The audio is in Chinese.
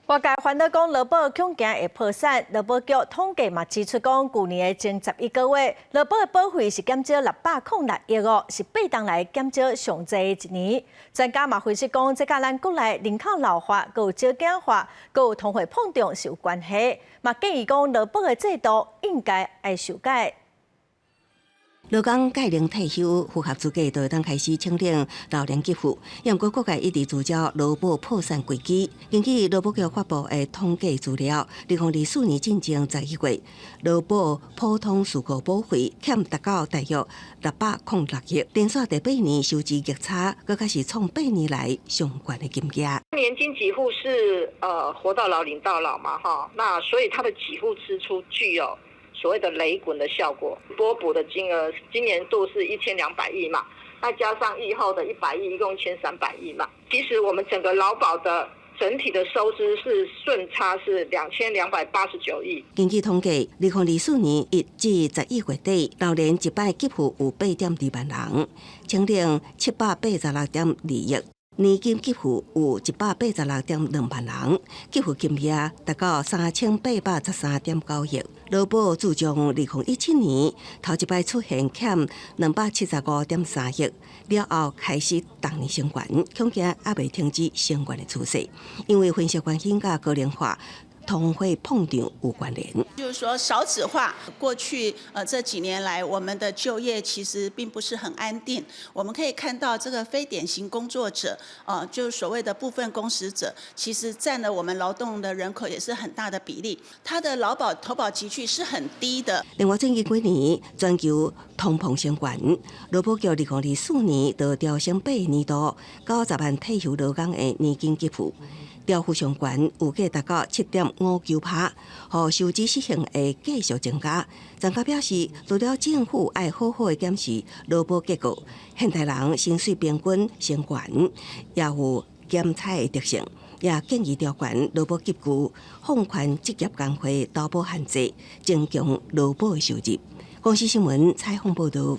外界烦恼讲劳保恐惊会破产，劳保局统计嘛指出讲，去年的前11个月，劳保的保费是减少606亿哦，是8当来减少上济的一年。专家嘛分析讲，这甲咱国内人口老化、佮有少子化、佮有通货膨胀是有关系。嘛建议讲，劳保的制度应该爱修改。劳工届龄退休，符合资格就会当开始申领老年给付。不过，各界一直聚焦劳保破产危机。根据劳保局发布的统计资料，2024年进前11月，劳保普通事故保费欠达到大约606亿，连续第8年收支逆差，更加是创8年来上悬的金额。年金给付是活到老领到老嘛哈，那所以它的给付支出具有所谓的雷滚的效果，拨补的金额今年度是1200亿嘛，再加上疫后的100亿，一共1300亿嘛。其实我们整个劳保的整体的收支是顺差是2289亿。根据统计，2024年1至11月底，老年一摆给付有8.2万人，申领786.2亿。年金给付有186.2万人，给付金额达到3813.9亿。劳保自从2017年头一摆出现欠275.3亿，了后开始逐年升悬，恐惊还未停止升悬的趋势。因为分析关心甲高龄化、通货膨胀有关联，就是说少子化，过去这几年来，我们的就业其实并不是很安定。我们可以看到，这个非典型工作者，就是所谓的部分工时者，其实占了我们劳动的人口也是很大的比例。他的劳保投保期距是很低的。另外，最近几年全球通膨升悬，劳保局2024年就调升8年度90万退休劳工的年金给付。调幅上悬，有价达到7.59%，和收支实现会继续增加。专家表示，除了政府爱好好的检视劳保结构，现代人薪水平均升悬，也有减采的特性，也建议调悬劳保给付，放宽职业工会投保限制，增强劳保的收入。公司新闻采访报道。